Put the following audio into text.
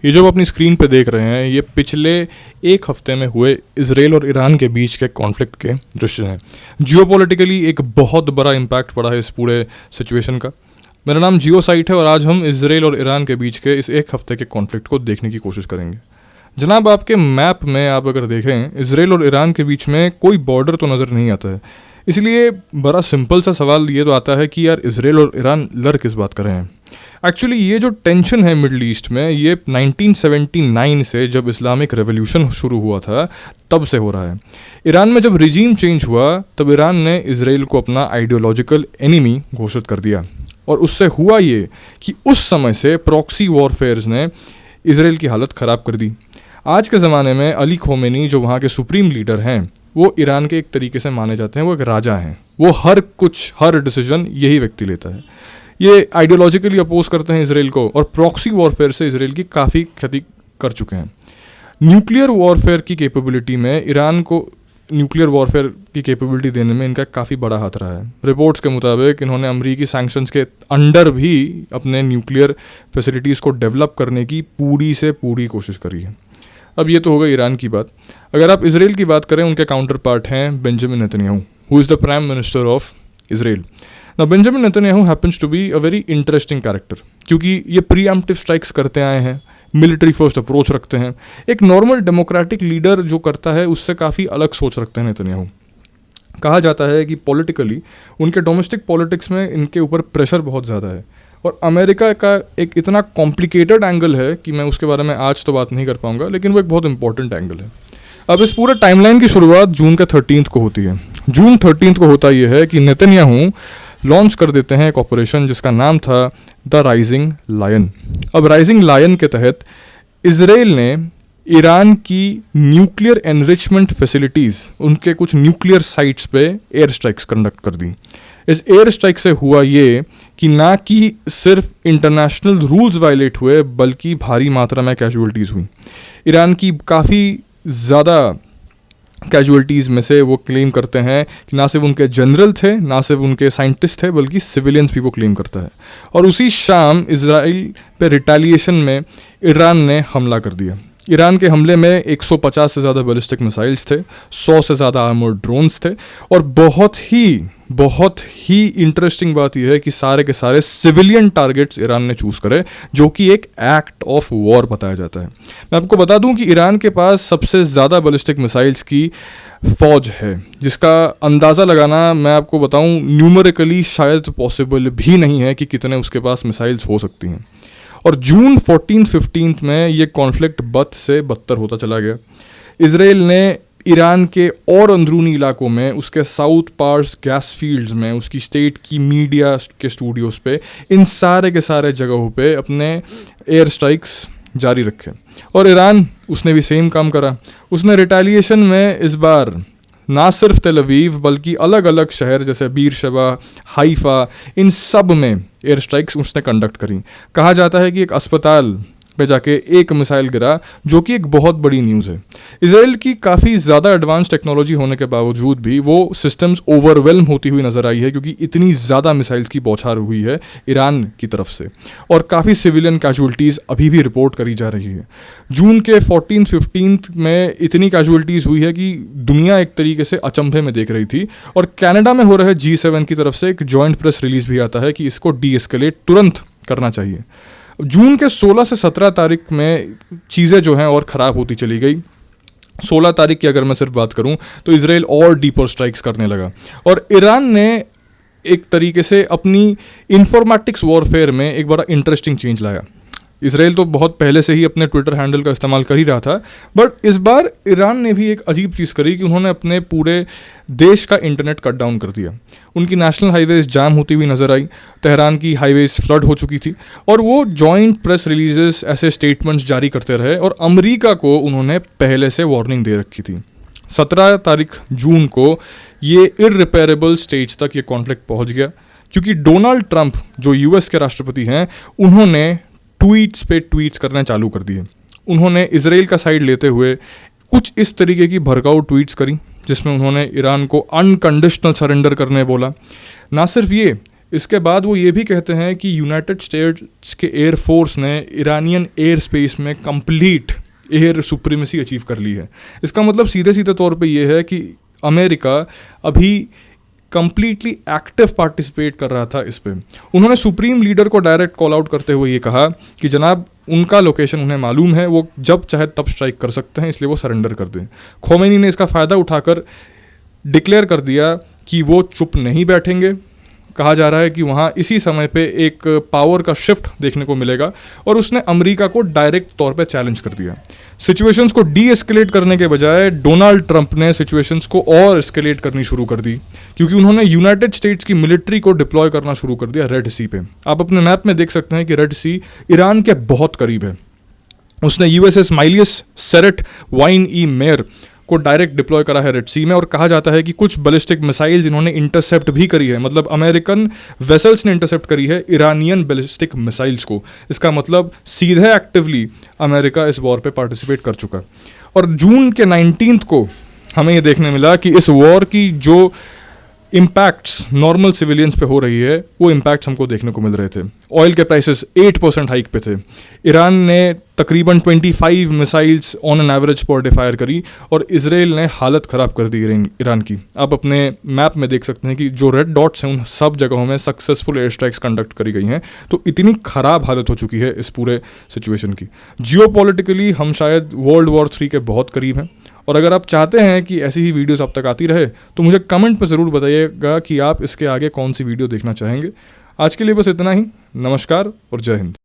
ये जो आप अपनी स्क्रीन पे देख रहे हैं ये पिछले एक हफ्ते में हुए इजराइल और ईरान के बीच के कॉन्फ्लिक्ट के दृश्य हैं। जियोपॉलिटिकली एक बहुत बड़ा इम्पैक्ट पड़ा है इस पूरे सिचुएशन का। मेरा नाम जियो साइट है और आज हम इजराइल और ईरान के बीच के इस एक हफ्ते के कॉन्फ्लिक्ट को देखने की कोशिश करेंगे। जनाब, आपके मैप में आप अगर देखें इजराइल और ईरान के बीच में कोई बॉर्डर तो नज़र नहीं आता है। इसलिए बड़ा सिंपल सा सवाल ये तो आता है कि यार इजराइल और ईरान लड़ किस बात कर रहे हैं। एक्चुअली ये जो टेंशन है मिडल ईस्ट में ये 1979 से जब इस्लामिक रेवोल्यूशन शुरू हुआ था तब से हो रहा है। ईरान में जब रिजीम चेंज हुआ तब ईरान ने इजराइल को अपना आइडियोलॉजिकल एनिमी घोषित कर दिया और उससे हुआ ये कि उस समय से प्रॉक्सी वॉरफेयर्स ने इजराइल की हालत ख़राब कर दी। आज के ज़माने में अली खोमेनी जो वहाँ के सुप्रीम लीडर हैं वो ईरान के एक तरीके से माने जाते हैं, वो एक राजा हैं। वो हर डिसीजन यही व्यक्ति लेता है। ये आइडियोलॉजिकली अपोज करते हैं इजराइल को और प्रॉक्सी वॉरफेयर से इजराइल की काफ़ी क्षति कर चुके हैं। न्यूक्लियर वॉरफेयर की कैपेबिलिटी में ईरान को न्यूक्लियर वॉरफेयर की कैपेबिलिटी देने में इनका काफ़ी बड़ा हाथ रहा है। रिपोर्ट्स के मुताबिक इन्होंने अमरीकी सैंक्शंस के अंडर भी अपने न्यूक्लियर फैसिलिटीज़ को डेवलप करने की पूरी से पूरी कोशिश करी है। अब ये तो हो गई ईरान की बात। अगर आप इजराइल की बात करें, उनके काउंटर पार्ट हैं Benjamin Netanyahu, who is the prime minister of Israel. Now Benjamin Netanyahu happens to be a very interesting character क्योंकि ये प्रीएम्प्टिव स्ट्राइक्स करते आए हैं, मिलिट्री फर्स्ट अप्रोच रखते हैं। एक नॉर्मल डेमोक्रेटिक लीडर जो करता है उससे काफ़ी अलग सोच रखते हैं नेतन्याहू। कहा जाता है कि पॉलिटिकली उनके डोमेस्टिक पॉलिटिक्स में इनके ऊपर प्रेशर बहुत ज़्यादा है और अमेरिका का एक इतना कॉम्प्लिकेटेड एंगल है कि मैं उसके बारे में आज तो बात नहीं कर पाऊंगा, लेकिन वो एक बहुत इंपॉर्टेंट एंगल है। अब इस पूरे टाइमलाइन की शुरुआत जून के 13 को होती है। जून 13 को होता यह है कि नेतन्याहू लॉन्च कर देते हैं एक ऑपरेशन जिसका नाम था द राइजिंग लायन। अब राइजिंग लायन के तहत इजराइल ने ईरान की न्यूक्लियर एनरिचमेंट फैसिलिटीज़, उनके कुछ न्यूक्लियर साइट्स पे एयर स्ट्राइक्स कंडक्ट कर दी। इस एयर स्ट्राइक से हुआ ये कि ना कि सिर्फ इंटरनेशनल रूल्स वायलेट हुए बल्कि भारी मात्रा में कैजुअल्टीज़ हुई। ईरान की काफ़ी ज़्यादा कैजुअल्टीज़ में से वो क्लेम करते हैं कि ना सिर्फ उनके जनरल थे, ना सिर्फ उनके साइंटिस्ट थे, बल्कि सिविलियंस भी वो क्लेम करता है। और उसी शाम इजराइल पे रिटेलिएशन में ईरान ने हमला कर दिया। ईरान के हमले में 150 से ज़्यादा बैलिस्टिक मिसाइल्स थे, 100 से ज़्यादा आर्मर्ड ड्रोन्स थे और बहुत ही इंटरेस्टिंग बात यह है कि सारे के सारे सिविलियन टारगेट्स ईरान ने चूज़ करे, जो कि एक एक्ट ऑफ वॉर बताया जाता है। मैं आपको बता दूं कि ईरान के पास सबसे ज़्यादा बैलिस्टिक मिसाइल्स की फ़ौज है, जिसका अंदाज़ा लगाना मैं आपको बताऊं न्यूमेरिकली शायद पॉसिबल भी नहीं है कि कितने उसके पास मिसाइल्स हो सकती हैं। और जून 14-15 में ये कॉन्फ्लिक्ट बद से बदतर होता चला गया। इजराइल ने ईरान के और अंदरूनी इलाकों में, उसके साउथ पार्स गैस फील्ड्स में, उसकी स्टेट की मीडिया के स्टूडियोज़ पे, इन सारे के सारे जगहों पे अपने एयर स्ट्राइक्स जारी रखे। और ईरान उसने भी सेम काम करा। उसने रिटेलिएशन में इस बार ना सिर्फ तेल अवीव बल्कि अलग अलग शहर जैसे बीरशेबा, हाइफा, इन सब में एयर स्ट्राइक्स उसने कंडक्ट करी। कहा जाता है कि एक अस्पताल पे जाके एक मिसाइल गिरा, जो कि एक बहुत बड़ी न्यूज़ है। इजराइल की काफ़ी ज़्यादा एडवांस टेक्नोलॉजी होने के बावजूद भी वो सिस्टम्स ओवरवेल्म होती हुई नज़र आई है क्योंकि इतनी ज़्यादा मिसाइल्स की बौछार हुई है ईरान की तरफ से और काफ़ी सिविलियन कैजुअल्टीज़ अभी भी रिपोर्ट करी जा रही है। जून के 14-15 में इतनी कैजुअल्टीज़ हुई है कि दुनिया एक तरीके से अचंभे में देख रही थी। और कनाडा में हो रहे G7 की तरफ से एक जॉइंट प्रेस रिलीज़ भी आता है कि इसको डीएस्केलेट तुरंत करना चाहिए। जून के 16 से 17 तारीख में चीज़ें जो हैं और ख़राब होती चली गई। 16 तारीख की अगर मैं सिर्फ बात करूं तो इजराइल और डीपर स्ट्राइक्स करने लगा और ईरान ने एक तरीके से अपनी इंफॉर्मेटिक्स वॉरफेयर में एक बड़ा इंटरेस्टिंग चेंज लाया। इजराइल तो बहुत पहले से ही अपने ट्विटर हैंडल का इस्तेमाल कर ही रहा था, बट इस बार ईरान ने भी एक अजीब चीज़ करी कि उन्होंने अपने पूरे देश का इंटरनेट कट डाउन कर दिया। उनकी नेशनल हाईवेज जाम होती हुई नज़र आई, तेहरान की हाईवेज फ्लड हो चुकी थी और वो जॉइंट प्रेस रिलीजेस, ऐसे स्टेटमेंट्स जारी करते रहे और अमेरिका को उन्होंने पहले से वार्निंग दे रखी थी। 17 तारीख जून को ये इररिपेयरेबल स्टेज तक ये कॉन्फ्लिक्ट पहुंच गया क्योंकि डोनाल्ड ट्रंप जो यूएस के राष्ट्रपति हैं, उन्होंने ट्वीट्स पे ट्वीट्स करना चालू कर दिए। उन्होंने इजराइल का साइड लेते हुए कुछ इस तरीके की भड़काऊ ट्वीट्स करी जिसमें उन्होंने ईरान को अनकंडीशनल सरेंडर करने बोला। ना सिर्फ ये, इसके बाद वो ये भी कहते हैं कि यूनाइटेड स्टेट्स के एयरफोर्स ने ईरानियन एयर स्पेस में कंप्लीट एयर सुप्रीमेसी अचीव कर ली है। इसका मतलब सीधे सीधे तौर पे ये है कि अमेरिका अभी कंप्लीटली एक्टिव पार्टिसिपेट कर रहा था इस पे। उन्होंने सुप्रीम लीडर को डायरेक्ट कॉल आउट करते हुए ये कहा कि जनाब उनका लोकेशन उन्हें मालूम है, वो जब चाहे तब स्ट्राइक कर सकते हैं, इसलिए वो सरेंडर कर दें। खोमेनी ने इसका फ़ायदा उठाकर डिक्लेयर कर दिया कि वो चुप नहीं बैठेंगे। कहा जा रहा है कि वहाँ इसी समय पे एक पावर का शिफ्ट देखने को मिलेगा और उसने अमेरिका को डायरेक्ट तौर पे चैलेंज कर दिया। सिचुएशंस को डी एस्केलेट करने के बजाय डोनाल्ड ट्रंप ने सिचुएशंस को और एस्केलेट करनी शुरू कर दी, क्योंकि उन्होंने यूनाइटेड स्टेट्स की मिलिट्री को डिप्लॉय करना शुरू कर दिया रेड सी पे। आप अपने मैप में देख सकते हैं कि रेड सी ईरान के बहुत करीब है। उसने यूएसएस माइलियस सेरेट वाइन ई मेयर को डायरेक्ट डिप्लॉय करा है रेड सी में, और कहा जाता है कि कुछ बैलिस्टिक मिसाइल्स इन्होंने इंटरसेप्ट भी करी है, मतलब अमेरिकन वेसल्स ने इंटरसेप्ट करी है ईरानियन बैलिस्टिक मिसाइल्स को। इसका मतलब सीधे एक्टिवली अमेरिका इस वॉर पे पार्टिसिपेट कर चुका। और जून के 19 को हमें ये देखने मिला कि इस वॉर की जो इम्पैक्ट्स नॉर्मल सिविलियंस पे हो रही है वो इम्पैक्ट्स हमको देखने को मिल रहे थे। ऑयल के प्राइसेस 8% हाइक पे थे। ईरान ने तकरीबन 25 missiles on an average per day fire करी और इसराइल ने हालत ख़राब कर दी ईरान की। आप अपने मैप में देख सकते हैं कि जो रेड डॉट्स हैं उन सब जगहों में सक्सेसफुल एयर स्ट्राइक्स कंडक्ट करी गई हैं। तो इतनी ख़राब हालत हो चुकी है इस पूरे सिचुएशन की। जियोपॉलिटिकली हम शायद वर्ल्ड वॉर 3 के बहुत करीब हैं। और अगर आप चाहते हैं कि ऐसी ही वीडियोस अब तक आती रहे तो मुझे कमेंट में ज़रूर बताइएगा कि आप इसके आगे कौन सी वीडियो देखना चाहेंगे। आज के लिए बस इतना ही। नमस्कार और जय हिंद।